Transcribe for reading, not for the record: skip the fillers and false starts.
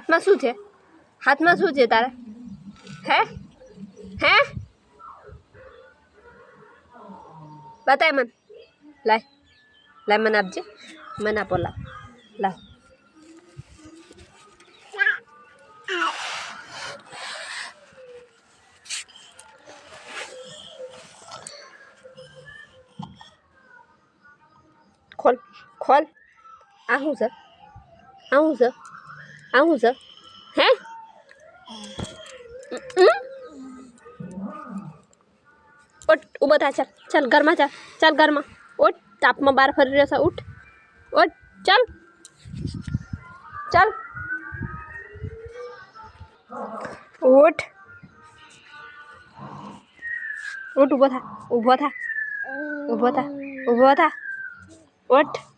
હાથમાં શું છે? હાથમાં શું છે તારે? હે હે બતાય મને. લાય લાય મને આપજે. મને આપો. લાય ખોલ ખોલ. આ શું છે? આ શું છે? આ શું છે? હે ઉઠ ઊભો થા. ચાલ ચાલ ઘરમાં ચાલ. ચાલ ઘરમાં ઉઠ. તાપમાં બહાર ફરી રહ્યો છે. ઉઠ ઉઠ ચાલ ચાલ ઉઠ ઉઠ. ઊભો થા. ઊભો થા. ઊભો થા. ઊભો થા. ઉઠ.